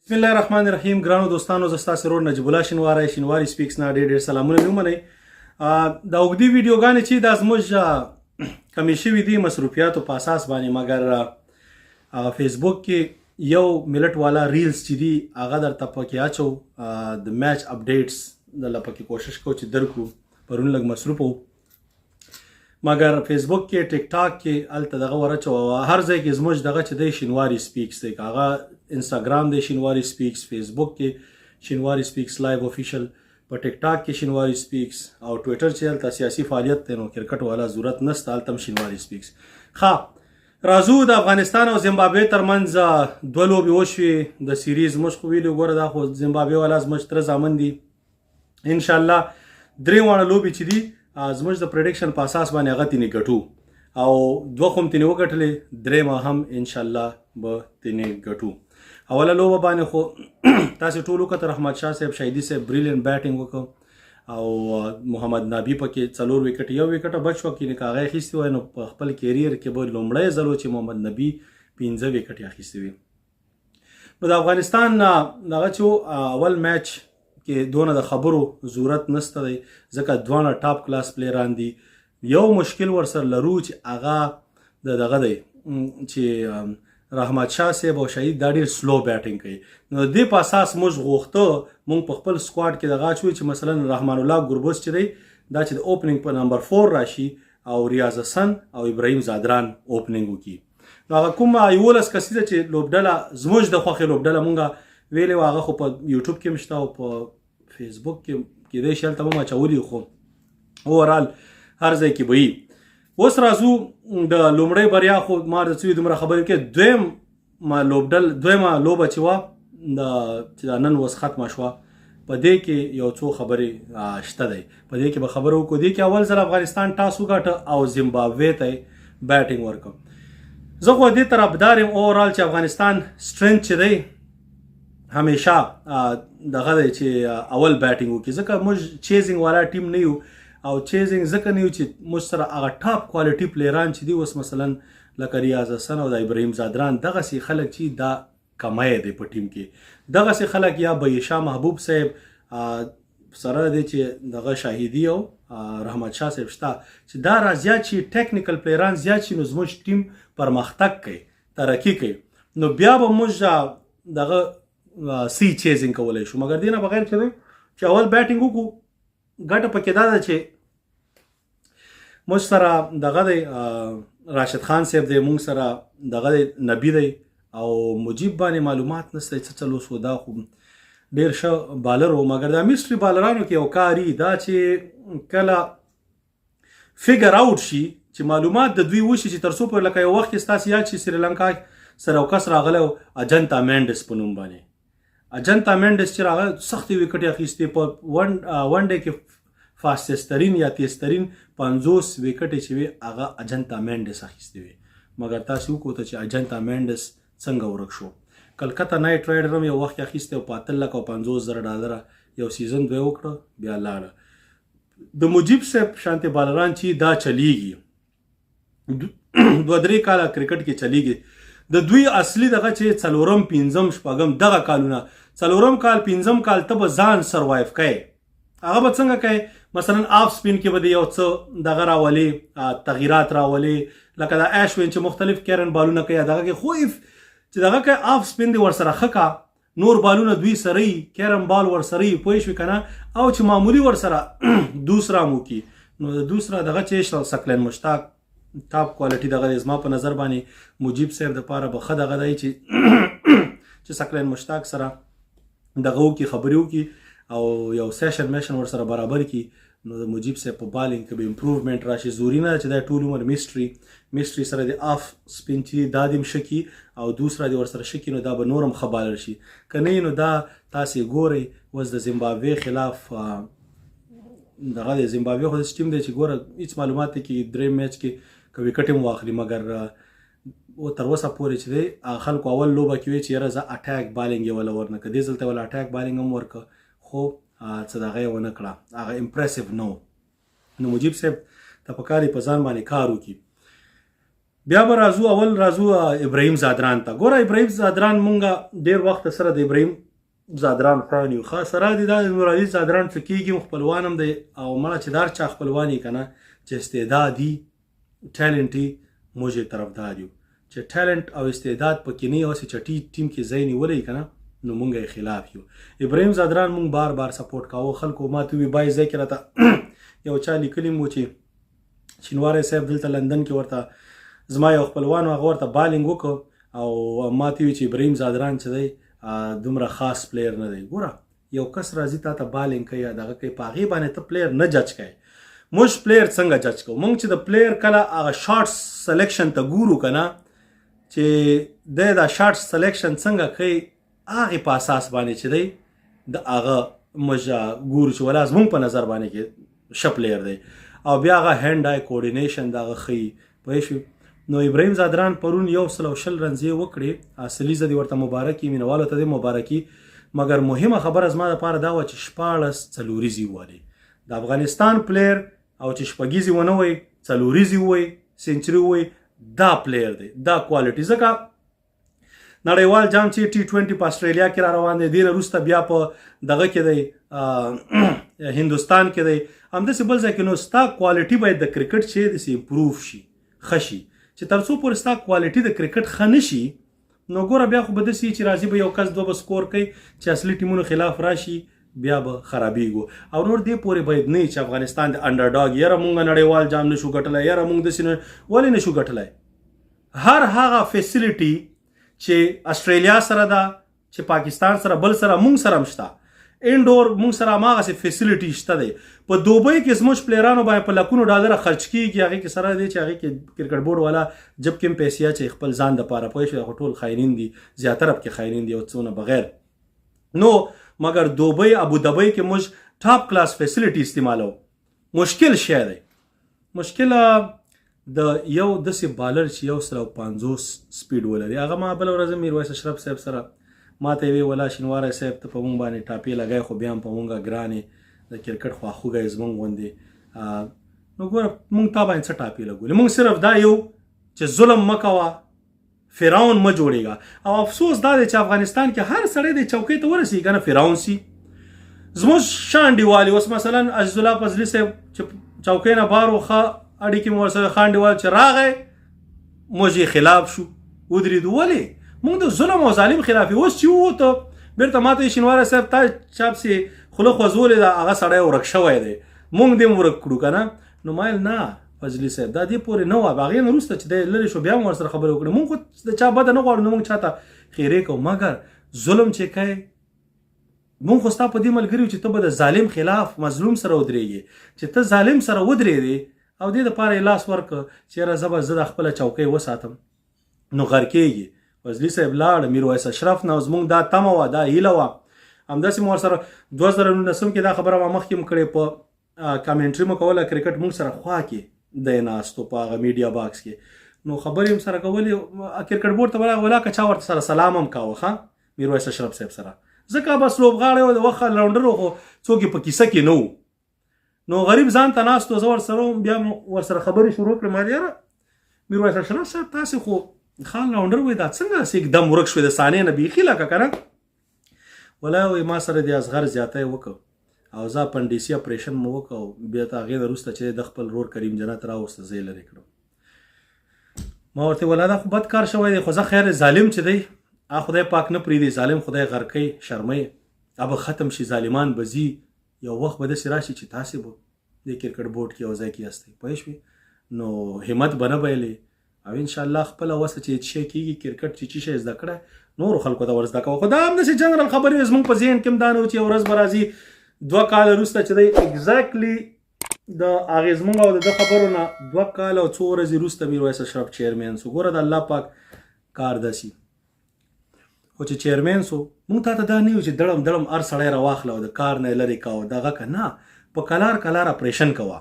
بسم الله الرحمن الرحیم. ګرانو دوستانو، زه ستاسو ورور نجیب الله شینواری سپیکس نه ډېر سلامونه مې ومنئ. دا اوږدې ویډیوګانې چې دا زموږ کمې شوي دي مصروفیاتو په اساس باندې، مګر فیسبوک کې یو ملت والا ریلز چې دي هغه درته پکې اچو د میچ اپډیټس دله پکې کوشش کوو چې درکړو. پرون لږ مصروف وو، مګر فیسبوک کې ټیک ټاک کې هلته دغه ورچو او هر ځای کې زموږ دغه چې دی شینواری سپیکس دی، هغه انسټاګرام دی شینواری سپیکس، فیسبوک کې شینواری سپیکس لایو افیشل، په ټیک ټاک کې شینواری سپیکس، او ټویټر چې هلته سیاسي فعالیت دی نو کرکټ والا ضرورت نشته، هلته هم شینواری سپیکس. ښه راځو، د افغانستان او زیمبابوې ترمنځ دوه لوبې وشوې د سیریز. موږ خو ویلو ګوره دا خو زیمبابوې والا زموږ تره زامن دي، انشاءالله درې واړه لوبې چې دي زموږ د پریډکشن په اساس باندې هغه تینې ګټو، او دوه خو هم تینې وګټلې، درېیمه هم انشاءالله به تینې ګټو. اوله لوبه باندې خو تاسې ټول وکتل، رحمت شاه صاحب شهیدي صاحب بریلینټ بیټینګ وکړ، او محمد نبي پکې 4 وکټ، یو وکټه بچ وکړي نه هغه اخیستې وای، نو په خپل کیریر کې به لومړی ځل و چې محمد نبي 15 وکټې اخیستې وي. نو د افغانستان دغه چې اول میچ کې دونه د خبرو ضرورت نشته دی، ځکه دواړه ټاپ کلاس پلیران دي. یو مشکل ورسره لرو چې هغه دغه دی چې رحمت شاه صاحب او شهید دا ډېر سلو بیټینګ کوي. نو د دې په اساس موږ غوښته موږ په خپل سکواډ کې دغه اچوو چې مثلا رحمان الله ګربوس چې دی دا چې د اوپننګ په نمبر 4 راشي، او ریاض حسن او ابراهیم زادران اوپننګ وکړي. نو هغه کومه 11 کسیزه چې لوبډله زموږ د خوښې لوبډله مونږ ویلې وه، هغه خو په یوټیوب کې هم شته او په فیسبوک کې کیدای شي هلته هم اچولي، خو اوورال هر ځای کې به وي. اوس راځو د لومړۍ بریا، خو ما درته ویلي دومره خبرې کې دویمه لوبه چې وه چې نن اوس ختمه شوه، په دې کې یو څو خبرې شته دی، په دې کې به خبره وکړو. دې کې اول ځل افغانستان ټاس وګاټه او زیمبابوې ته بیټینګ ورکړ. زه خو دې طرفدار یم اوورال چې افغانستان سټرنث چې دی همیشه دغه دی چې اول بیټینګ وکړي، ځکه موږ چیزینګ والا ټیم نه یو، او چیزینګ ځکه نه یو چې موږ سره هغه ټاپ کوالټي پلیران چې دي اوس مثلا لکه ریاض حسن او د ابراهیم زادران، دغسې خلک چې دا کمی دی په ټیم کې، دغسې خلک یا بهشاه محبوب صاحب سره دی چې دغه شاهدي او رحمت شاه صاحب شته، چې دا را زیات شي ټیکنیکل پلیران زیات شي، نو زموږ ټیم پرمختګ کوي، ترقي کوي، نو بیا به موږ دغه سی چیزینګ کولی شو. مګر دې نه بغیر چې دی چې اول بیټینګ وکړو، ګټه پکې دا ده چې موږ سره دغه دی راشد خان صاحب دی، موږ سره دغه دی نبي دی، او مجیب باندې معلومات نشته څه چل اوس، دا خو ډېر ښه بالر و. مګر دا میسټري بالرانو کې یو کاري دا چې کله فګر آوټ شي چې معلومات د دوی وشي، چې تر څو پورې لکه یو وخت کې ستاسې یاد شي سریلانکا سره یو کس راغلی و اجنتا مینډس په نوم باندې، اجنتا مینډس چې راغلی سختې وکټې اخیستې په ون ډے کې، فاسټسترین یا تیزترین 50 وکټې چې وي هغه اجنتا مینډس اخیستې وي. مګر تاسې وکوته چې اجنتا مینډس څنګه ورک شو. کلکته نایټ رایډر هم یو وخت اخیستی او په 8,50,000 یو سیزن دوی وکړه بیا لاړه. د مجیب صاحب شانتې بالران چې دا چلیږي 2-3 کاله کرکټ کې چلیږي، د دوی اصلي دغه چې 4م 5م 6م دغه کالونه، 4م کال 5م کال ته به ځان سروایو کوي. هغه به څنګه کوي؟ مثلا آف سپین کې به د یو څه دغه راولي، تغییرات راولي، لکه د ایشوین چې مختلف کیرن بالونه کوي، دغه کې خو چې دغه کوي آف سپین دی ورسره ښه کا، نور بالونه دوی سره یي، کیرن بال ورسره یي، پوه شوې که نه، او چې معمولي ورسره دوسرا مو کي. نو د دوسرا دغه چې سکلین مشتاق ټاپ کوالټي دغه دی، زما په نظر باندې مجیب صاحب دپاره به ښه دغه دی چې سکلین مشتاق سره دغه وکړي، خبرې وکړي، او یو سیشن میشن ورسره برابر کړي. نو د مجیب صاحب په بالینګ کې به امپروومنټ راشي. ضروري نه چې دا ټول عمر میسټري سره د آف سپین چې دا دې هم ښه کړي او دوسرا دې ورسره ښه کړي، نو دا به نور هم ښه بالر شي. که نه نو دا تاسې ګورئ اوس د زیمبابوې خلاف دغه دی، زیمبابوې خو داسې ټیم دی چې ګوره هېڅ معلومات دی کې درېیم میچ کې که وکټ هم واخلي، مګر تر اوسه پورې چې دی خلکو اول لوبه کې وی چې یاره زه اټیک بالینګ یې وله ورنکړه، دې ځل ته وله اټیک بالینګ هم ورکړه، خو څه دغه یې ونه کړه، هغه امپریسیو نه و. نو مجیب صاحب ته پکار یې په ځان باندې کار وکړي. بیا به راځو ابراهیم زادران ته. ګوره ابراهیم زادران مونږه ډېر وخت سره د ابراهیم زادران فان یو. خاص سره د نورعلي زادران څه کېږي خپلوان هم دی او مړه چې دار چا خپلوان یې که نه چې استعدادي ټیلنټي موږ یې طرفدار یو. چې ټیلنټ او استعداد پکې نه یې هسې چټي ټیم کې ځای نیولی که نه نو مونږ یې خلاف یو. ابراهیم زادران مونږ بار بار سپورټ کاوه. خلکو ما ته ووي بای ځای کې راته یو چا لیکلي مو چې شینواری صاحب دلته لندن کې ورته زما یو خپلوان هغه ورته بالینګ وکړ او ما ته ووي چې ابراهیم زادران چې دی دومره خاص پلیر نه دی. ګوره یو کس راځي تا ته بالینګ کوي یا دغه کوي په هغې باندې ته پلیر نه جج کوي. موږ پلیر څنګه جج کوو؟ موږ چې د پلیر کله هغه شارټ سلیکشن ته ګورو که نه چې دی دا شارټ سلیکشن څنګه کوي هغې په اساس باندې چې دی د هغه موږ ګورو چې ولا زموږ په نظر باندې کې ښه پلیر دی او بیا هغه هینډ آی کوارډینیشن د هغه ښیي. پوه شوې؟ نو ابراهیم زادران پرون 120 رنزې وکړې. اصلي زه دې ورته مبارکي مینوالو ته دې مبارکي. مګر مهمه خبره زما دپاره دا وه چې 14 څلوریزې ووالې د افغانستان پلیر او چې شپږیزې ونه وی څلوریزې ووی سینچري ووی دا پلیر دی دا کوالټي. ځکه نړیوال جام چې T20 په استرالیا کې را روان دی دې نه وروسته بیا په دغه کې دی هندوستان کې دی همداسې بل ځای کې. نو ستا کوالټي باید د کرکټ چې داسې امپروف شي ښه شي چې تر څو پورې ستا کوالټي د کرکټ ښه نه شي نو ګوره بیا خو به داسې چې راځي به یو کس دوه به سکور کوي چې اصلي ټیمونو خلاف راشي بیا به خرابېږو. او نور دې پورې باید نه چې افغانستان د انډرډاګ یاره مونږ نړیوال جام نشو ګټلی یاره مونږ داسې ولې نشو ګټلی. هر هغه فیسیلیټي چې استرالیا سره ده چې پاکستان سره بل سره مونږ سره هم شته انډور مونږ سره هماغسې فیسیلیټي شته دی. په دوبۍ کې زموږ پلیرانو باندې په لکونو ډالره خرچ کېږي هغې کې سره دی چې هغې کې کرکټ بورډ والا جب کې هم پیسې اچوي خپل ځان دپاره. پوه شوې؟ هغه ټول خاینین دي زیاتره پکې خاینین دي او څونه بغیر. نو مګر دوبۍ ابودبۍ کې موږ ټاپ کلاس فیسیلیټي استعمالو. مشکل شی دی. مشکل د یو داسې بالر چې 150 سپیډ ولري. هغه ما بله ورځ میرویس اشرف صاحب سره ما ته یې وی ولا شینواری صاحب ته په مونږ باندې ټاپې لګی خو بیا هم په مونږه ګرانې د کرکټ خواخوږی زمونږ غوندې. نو ګوره مونږ تا باندې څه ټاپې لګولې؟ مونږ صرف دا یو چې ظلم مه کوه فرعون مه جوړېږه. او افسوس دا دی چې افغانستان کې هر سړی د چوکۍ ته ورسېږي که نه فرعون سي. زموږ ښه انډیوالي اوس مثلا عزیز الله فضلي صاحب چې چوکۍ نه بار و ښه اړیکې مو ورسره ښه انډیوال چې راغی موږ یې خلاف شو ودرېدو. ولې؟ مونږ د ظلم او ظالم خلاف یو. اوس چې ووته بیرته ما ته شینواری صاحب تا چاپسې خوله خوځولې ده هغه سړی ورک شوی دی مونږ دې هم ورک کړو که نه. نو ما ویل نه فضلي صاحب دا دې پورې نه وه. هغې نه وروسته چې دی لرې شو بیا هم ورسره خبرې وکړې. مونږ خو د چا بده نه غواړو نو مونږ چا ته خیرې کوو. مګر ظلم چې کوې مونږ خو ستا په دې ملګري یو چې ته به د ظالم خلاف مظلوم سره ودرېږې. چې ته ظالم سره ودرېدې او دې دپاره یې لاس ورکړه چې یاره زه د خپله چوکۍ وساتم نو غر کېږي. فضلي صاحب لاړ میرویس اشرف نه زموږ دا تمه وه دا هیله وه. همداسې مو ورسره 2019 کې دا خبره ما مخکې هم کړې په کامنټري مو کوله کرکټ موږ سره خوا کې دی ناستو په هغه میډیا باکس کې نو خبرې هم سره کولې. کرکټ بورډ ته ورغی ولا که چا ورته سره سلام هم کاوه ښه میرویس اشرف صاحب سره ځکه بس لوبغاړی و د وخت راونډر خو څوک یې په کیسه کې نه و. نو غریب ځان ته ناست و زه ورسره بیا ورسره خبرې شروع کړم. ما یاره میرویس اشرف صاحب تاسې خو خان راونډر وای دا څنګه داسې اکدم ورک شوې د صحنې نه بیخي لکه که نه ولا وایي ما سره د اصغر زیاتی وکړ او زه اپنډیسي اپریشن مو وکړ او بیا ته هغې نه وروسته چې د خپل ورور کریم جنت راوسته زه یې لرې کړم. ما ورته ویل دا خو بد کار شوی دی خو زه خیر ظالم چې دی خدای پاک نه پرېږدي ظالم خدای غر کوي شرموي به ختم شي ظالمان به ځي یو وخت به داسې راشي چې تاسې به د کرکټ بورډ کې یو ځای کې یاستئ. پوه شوې؟ نو همت به نه بایلې او انشاءالله خپله وسه چې هېڅ شی کېږي کرکټ چې څه شی زده کړه نورو خلکو ته ور زده کوه. خو دا هم داسې جنرال خبرې زموږ په ذهن کې هم دا نه و چې یو ورځ به راځي 2 کاله وروسته چې دی اګزیکټلي د هغې زموږ او د ده خبرو نه 2 کاله او 2 ورځې وروسته میرویس اشرف چیرمین سو. ګوره د الله پاک کار داسي خو چې چیرمین سو مونږ تا ته دا نه وي چې دړم دړم هر سړی راواخله او د کار نه یې لرې کوه دغه که نه په کلار اپریشن کوه.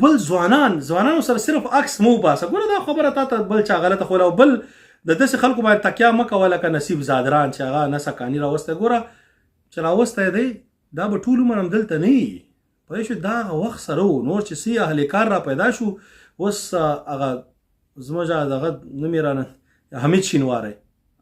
بل ځوانانو سره صرف عکس مو باسه. ګوره دا خبره تا ته بل چا غلطه خوله او بل د داسې خلکو باندې تکیه مه کوه لکه نصیب زادران چې هغه نسه کاني راوستی. ګوره چې راوستی دی دا به ټول عمر همدلته نه وي. پوه شو؟ دا هغه وخت سره و نور چې سی اهل کار را پیدا شو اوس هغه زموږ دغه نوم یې رانه حمید شینواری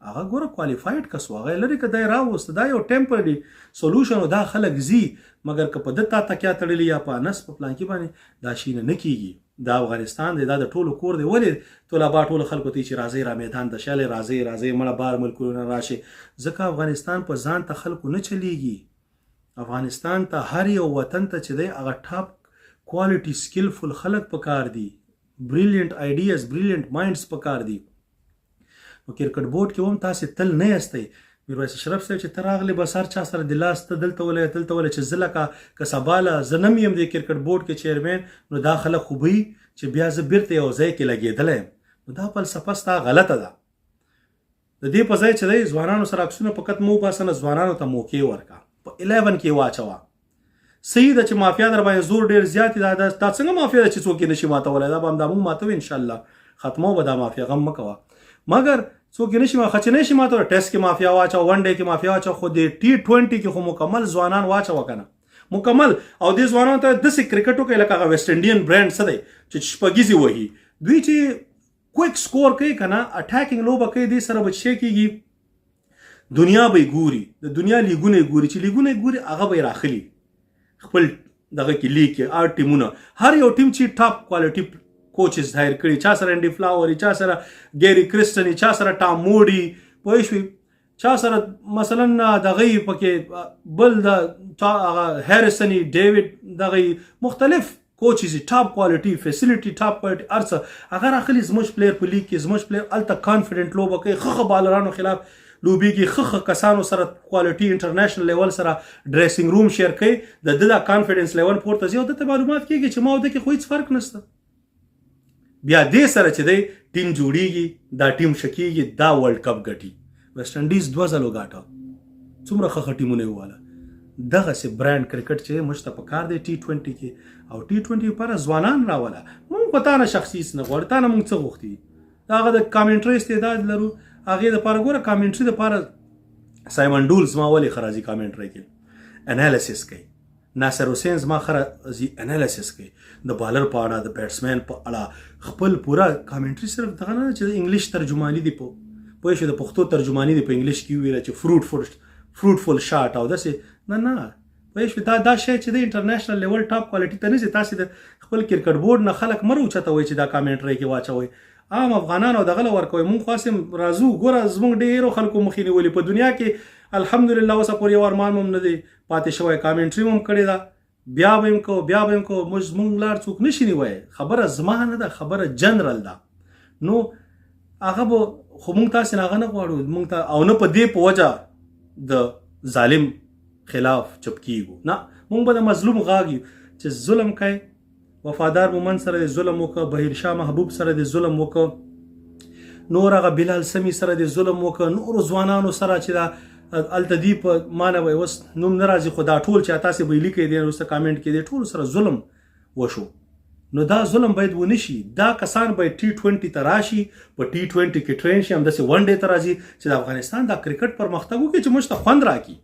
هغه ګوره کوالیفاید کس و هغه لري که دی راوست دا یو ټمپرري سولوشن و دا خلک ځي مګر که په ده تا تکیه تړلي یا په نس په پلانکي باندې دا شي نه کیږي دا افغانستان دی دا د ټولو کور دی ولې طلبا ټولو خلکو ته چې راځئ را میدان ته شلئ راځئ مړه بار ملکونه راشي ځکه افغانستان په ځان ته خلکو نه چلیږي افغانستان ته هر یو وطن ته چې دی هغه ټاپ کوالټي سکلفل خلک پکار دي بریلیانټ آیډیاز بریلیانټ مایندز پکار دي نو کرکټ بورډ کې هم تاسې تل نه یاستئ میرویس اشرف صاحب چې ته راغلی بس هر چا سره د لاس ته دلته ولی چې زه لکه که سباله زه نه یم د کرکټ بورډ کې چیرمین نو دا خلک خو به چې بیا زه بیرته یو ځای کې لګېدلی یم نو دا فلسفه ستا غلطه ده د دې په ځای چې دی ځوانانو سره عکسونه فقط مه وباسه نه ځوانانو ته موقع ورکړه په 11 کې واچوه صحیح ده چې مافیا در باندې زور ډېر زیات دی دا څنګه مافیا ده چې څوک یې نشي ماتولی دا به همدا موږ ماتوو انشاءالله ختمو به دا مافیا غم مه کوه مګر څوک یې نشي خچ نشي ماتولی ټیسټ کې مافیا واچوه ون ډے کې مافیا واچوه خو د T20 کې خو مکمل ځوانان واچوه که نه مکمل او دې ځوانانو ته داسې کرکټ وکړئ لکه هغه ویسټ انډین برانډ څه دی چې شپږیزې وهي دوی چې کویک سکور کوي که نه اټیکینګ لوبه کوي دې سره به څه کېږي دنیا به یې ګوري د دنیا لیګونه یې ګوري چې لیګونه یې ګوري هغه به یې راخلي خپل دغه کې لیګ کې هر ټیمونه هر یو ټیم چې ټاپ کوالټي کوچز هایر کړي چا سره انډي فلاوري چا سره ګیری کرسټني چا سره ټام موډي پوه شوي چا سره مثلا دغه پکې بل د هیرسني ډیوډ دغه مختلف کوچز ټاپ کوالټي فیسیلیټي ټاپ کوالټي ارڅه هغه راخلي زموږ پلیر په لیګ کې زموږ پلیر الته کانفیډنټ لوبه کوي ښه بالرانو خلاف لوبیږي ښه کسانو سره کوالټي انټرنیشنل لیول سره ډریسنګ روم شیر کوي د ده دا کانفیډنس لیول پورته ځي او دته معلومات کېږي چې ما او ده کې خو هېڅ فرق نشته بیا دې سره چې دی ټیم جوړیږي دا ټیم شکیږي دا ورلډ کپ ګټي ویسټ انډیز 2 ځلو ګاټه څومره ښه ټیمونه یې وواله دغسې برانډ کرکټ چې موږ ته پکار دی T20 کې او T20 لپاره ځوانان راوله موږ په تا نه شخصي هېڅ نه غواړو تا نه موږ څه غوښتي د هغه د کامنټرۍ استعداد لرو هغې دپاره ګوره کامنټري دپاره سایمن ډولز ما ولې ښه راځي کامنټرۍ کې انالیسس کوي ناصر حسین زما ښه انالیسس کوي د بالر په اړه د بیټسمین په اړه خپل پوره کامنټري صرف دغه نه چې د انګلیش ترجماني دی پوه شو د پښتو ترجماني دی په انګلیش کې ویله چې فروټفل شاټ او داسې نه پوه شو دا شی چې د انټرنیشنل لیول ټاپ کوالټي ته نه ځي تاسې د خپل کرکټ بورډ نه خلک مه راوچتوئ چې دا کامنټرۍ کې واچوئ عام افغانانو دغه له ورکوئ مونږ خو هسې راځو ګوره زموږ ډېرو خلکو مخې نیولي په دنیا کې الحمدلله اوسه پورې یو ارمان هم نه دی پاتې شوی کامنټري هم کړې ده بیا به یې کوو موږ لار څوک نشي نیوی خبره زما نه ده خبره جنرال ده نو هغه به خو موږ تاسې نه هغه نه غواړو موږ ته او نه په دې په وجه د ظالم خلاف چپ کیږو نه موږ به د مظلوم غاږ یو چې ظلم کوي وفادار مومن سره د ظلم وکړه بهیر شاه محبوب سره د ظلم وکړه نور هغه بلال سمی سره د ظلم وکړه نورو ځوانانو سره چې دا الته دی په مانه وای اوس نوم نه راځي خو دا ټول چې تاسې به یې لیکئ دی وروسته کامنټ کې دی ټولو سره ظلم وشو نو دا ظلم باید ونه شي دا کسان باید T20 ته راشي په T20 کې ټرین شي همداسې ون ډے ته راځي چې د افغانستان دا کرکټ پرمختګ وکړي چې موږ ته خوند راکړي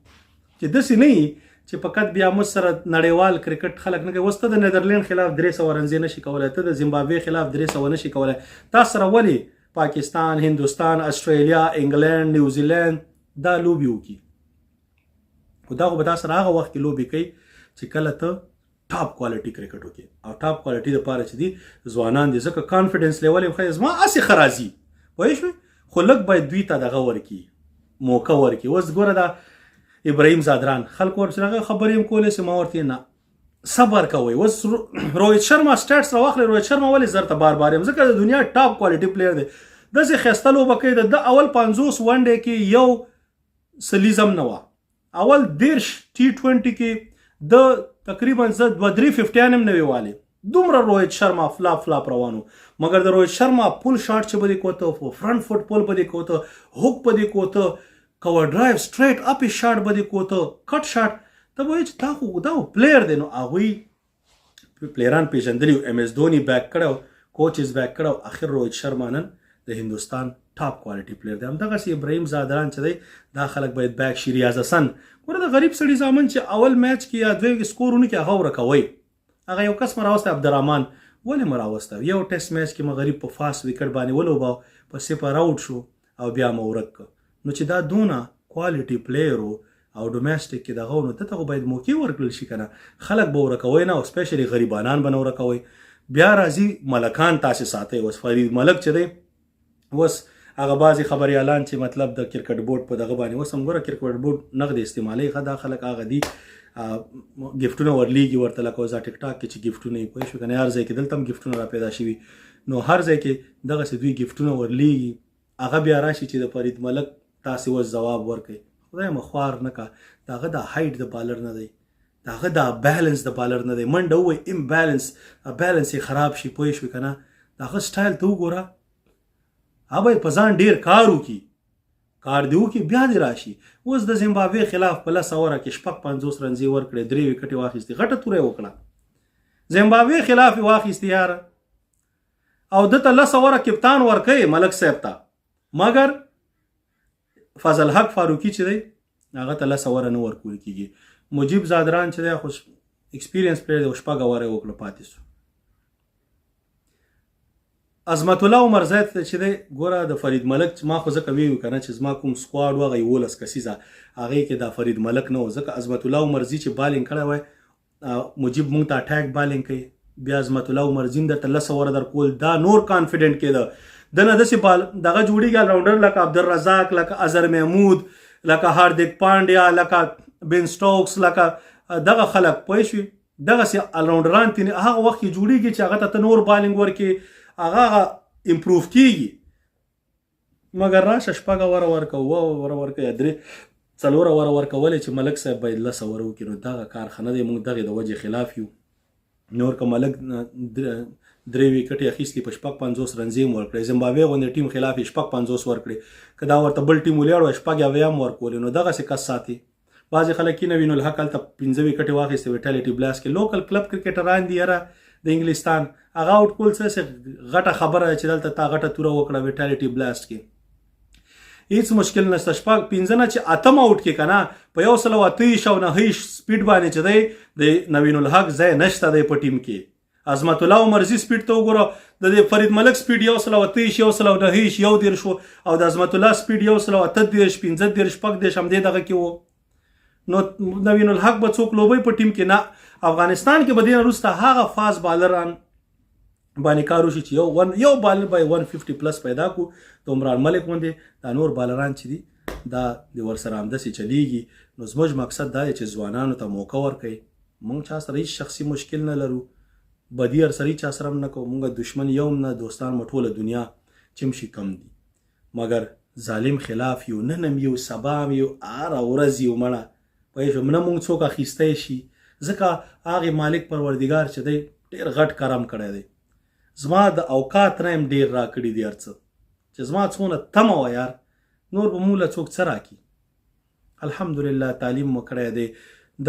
چې داسې نه وي چې فقط بیا موږ سره نړیوال کرکټ خلک نه کوي اوس ته د نیدرلینډ خلاف 300 رنزې نشي کولی ته د زیمبابوې خلاف 300 نشي کولی تا سره ولې پاکستان هندوستان استرالیا انګلینډ نیوزیلینډ دا لوبې وکړي خو دا خو به تا سره هغه وخت کې لوبې کوي چې کله ته ټاپ کوالټي کرکټ وکړي او ټاپ کوالټي دپاره چې دي ځوانان دي ځکه کانفیډنس لیول یې ښه زما هسې ښه راځي پوه شوې خو لږ باید دوی ته دغه ورکړي موقع ورکړي اوس ګوره دا ابراهیم زادران خلکو ورسره هغه خبرې هم کولی چې ما ورته نه صبر کوئ اوس روهت شرما سټیټس راواخلئ روهت شرما ولې زر ته بار بار یم ځکه د دنیا ټاپ کوالټي پلیر دی داسې ښایسته لوبه کوي د اول 50 ون ډے کې یو سلیزم نه وه اول 10 T20 کې د تقریبا زه 2-3 50 هم نه وی والی دومره روهت شرما فلاپ روانو مګر د روهت شرما پول شاټ چې به دې کوته فرنٹ فوټ پول به دې کوته هوک به دې کوته کور ډرایو سټریټ اپ شاټ به دې کوته کټ شاټ ته به وایي چې تا خو دا پلیر دی نو هغوی پلیران پیژندلي ایم ایس دھوني بیک کړی کوچز بیک کړی اخر روهت شرما نن د هندوستان ټاپ کوالټي پلیر دی همدغسې ابراهیم زادران چې دی دا خلک باید بیک شي ریاض حسن ګوره د غریب سړي زامن چې اول میچ کې یا دویم کې سکور ونه کړي هغه ورکوئ هغه یو کس مې راوستی عبدالرحمن ولې مې راوسته یو ټیسټ میچ کې مې غریب په فاست وکټ باندې ولوباو په 0 آوټ شو او بیا مې ورک کړ نو چې دا دونه کوالټي پلیئر او ډومېسټک کې دغه نو ته باید موقع ورکړل شي کنه خلک به ورکوي نه او سپیشلی غریبانان به نه ورکوي بیا راځي ملکان تاسو ساتي اوس فرید ملک چې دی اوس هغه بعضې خبریالان چې مطلب د کرکټ بورډ په دغه باندې اوس هم ګوره کرکټ بورډ نغد استعمالوي ښه دا خلک هغه دي ګفټونه ورلیږي ورته لکه اوس ټیک ټاک کې چې ګفټونه یې پوه شو که نه هر ځای کې دلته هم ګفټونه را پیدا شوي نو هر ځای کې دغسې دوی ګفټونه ورلیږي هغه بیا راشي چې د فرید ملک تاسې اوس ځواب ورکوي خدای مخوار نه کا دغه د هایټ د بالر نه دی دغه د بیلنس د بالر نه دی منډه ووایي امبیلنس بیلنس یې خراب شي پوه شوې که نه دغه سټایل ته وګوره هغه به په ځان ډېر کار وکړي کار دې وکړي بیا دې راشي اوس د زیمبابوې خلاف په 10 اووره کې 50 رنزې ورکړې 3 وکټې واخیستې غټه توره یې وکړه زیمبابوې خلاف یې واخیستې یاره او دته 10 اووره کپتان ورکوي ملک صاحب ته مګر فضل حق فاروقي چې دی هغه ته 10 اووره نه ورکول کېږي مجیب زادران چې دی خو ایکسپیرینس پلیر دی او 6 اووره یې وکړه پاتې سو عظمت الله عمر زید چې دی ګوره د فرید ملک ما خو ځکه ویو که نه چې زما کوم سکواډ و هغه 11 کسیزه هغې کې دا فرید ملک نه و ځکه عظمت الله عمرزي چې بالینګ کړی وای مجیب مونږ ته اټیک بالینګ کوي بیا عظمت الله عمرزي درته 10 اووره درکول دا نور کانفیډنټ کېده دنه داسې بال دغه جوړېږي راونډر لکه عبدالرزاق لکه اظهر محمود لکه هاردیک پانډیا لکه بن سټوکس لکه دغه خلک پوه شوي دغسې الراونډران تینې هغه وخت کې جوړېږي چې هغه ته نور بالینګ ورکړي هغه امپروف کېږي مګر راشه 6 اووره ورکه 2 اووره ورکه یا 3 4 اووره ورکولی چې ملک صاحب باید 10 اووره وکړي نو دغه کار ښه نه دی موږ دغې د وجې خلاف یو نور که ملک 3 وکټې اخیستې په 50 رنزې هم ورکړې زیمبابوې غوندې ټیم خلاف یې 50 ورکړې که دا ورته بل ټیم ولیاړ وای 80 هم ورکولې نو دغسې کس ساتي بعضې خلک کینه وینو الحق هلته 15 وکټې واخیستې ویټالیټي بلاس کې لوکل کلب کرکټران دي یاره د انګلستان هغه آوټ کول څه غټه خبره ده چې دلته تا غټه توره وکړه ویټالیټي بلاست کې هیڅ مشکل نشته 15 نه چې اتم آوټ کې که نه په 128 سپیډ باندې چې دی د نوین الحق ځای نشته دی په ټیم کې عظمت الله عمرزي سپیډ ته وګوره د فرید ملک سپیډ 128 129 یو دیر شو او د عظمت الله سپیډ 138 15 15 همدې دغه کې و نو نوین الحق به څوک لوبوي په ټیم کې نه افغانستان کې به دې نه وروسته هغه فاست بالران باندې کار وشي چې یو بالر به 150 پلس پیدا کړو د عمران ملک غوندې دا نور بالران چې دي دا د ورسره همداسې چلیږي نو زموږ مقصد دا دی چې ځوانانو ته موقع ورکوي موږ چا سره هیڅ شخصي مشکل نه لرو بدی هر سره چا سره هم نه کوو موږ دشمن یو نه دوستان مو ټوله دنیا چې شي کم دي مګر ظالم خلاف یو نن هم یو سبا هم یو هره ورځ یو مړه پوه شو نه موږ څوک اخیستی شي ځکه هغې مالک پروردګار چې دی ډېر غټ کرم کړی دی زما د اوقات نه هم ډېر راکړي دي هر څه چې زما څونه تمه وه یار نور به موږ له څوک څه راکړي الحمدلله تعلیم مو کړی دی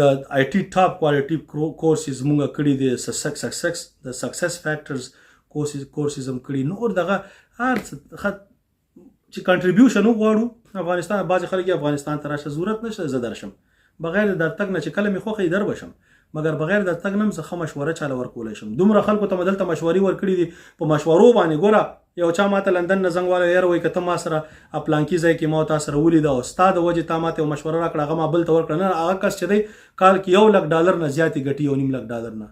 د آی ټي ټاپ کوالټي کورسز مونږ کړي دي د سکسس فیکټرز کورسز هم کړي نور دغه هر څه چې کنټریبیوشن وغواړو افغانستان بعضې خلک یې افغانستان ته راشه ضرورت نشته زه درشم بغیر د درتګ نه چې کله مې خوښه در بشم مګر بغیر د تګ نه هم څه مشوره چاله ورکولی شم دومره خلکو ته مې دلته مشورې ورکړي دي په مشورو باندې ګوره یو چا ماته لندن نه زنګ والی یاره وایي که ته ما سره پلانکي ځای کې ما تا سره ولیده او ستا د وجې تا ماته یو مشوره راکړه هغه ما بل ته ورکړه نه هغه کس چې دی کال کې $1,00,000 نه زیاتې ګټي $1,500,000 نه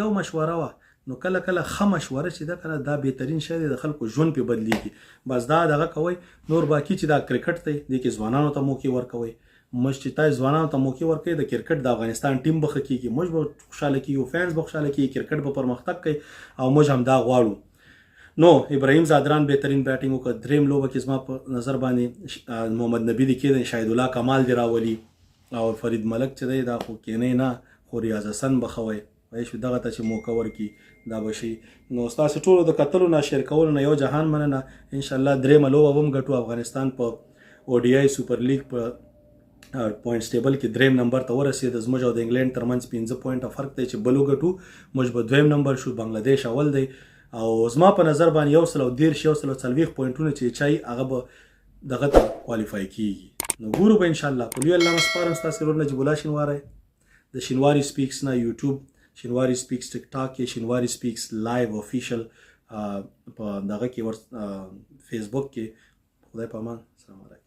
یو مشوره وه نو کله کله ښه مشوره چې ده که نه دا بهترین شی دی د خلکو ژوند پې بدلیږي بس دا دغه کوئ نور باقي چې دا کرکټ دی دې کې ځوانانو ته موقع ورکوئ موږ چې تاسو ځوانانو ته موقع ورکوي د کرکټ د افغانستان ټیم به ښه کېږي موږ به خوشحاله کېږو فینس به خوشحاله کېږي کرکټ به پرمختګ کوي او موږ هم دا غواړو نو ابراهیم زادران بهترین بیټینګ وکړه دریم لوبه کې زما په نظر باندې محمد نبي دی کېدی شاهد الله کمال دی راولي او فرید ملک چې دی دا خو کینی نه خو ریاض حسن به ښه وی وایي شو دغه ته چې موقع ورکړي دا به شي نو ستاسو ټولو د کتلو نه شیر کولو نه یو جهان مننه انشاءالله دریمه لوبه به هم ګټو افغانستان په او ډي آی سوپر لیګ په پوینټس ټیبل کې دریم نمبر ته ورسېد زموږ او د انګلینډ ترمنځ 15 پوینټه فرق دی چې بل وګټو موږ به دویم نمبر شو بنګلادیش اول دی او زما په نظر باندې 140 پوینټونه چې چای هغه به دغه ته کوالیفای کېږي نو ګورو به انشاءالله په لوی الله مسپارم ستاسې ورور نجیب الله شینواری د شینواري سپیکس نه یوټیوب شینواری سپیکس ټیک ټاک کې شینواری سپیکس لایو افیشل په دغه کې فیسبوک کې. خدای په امان. السلام علیکم.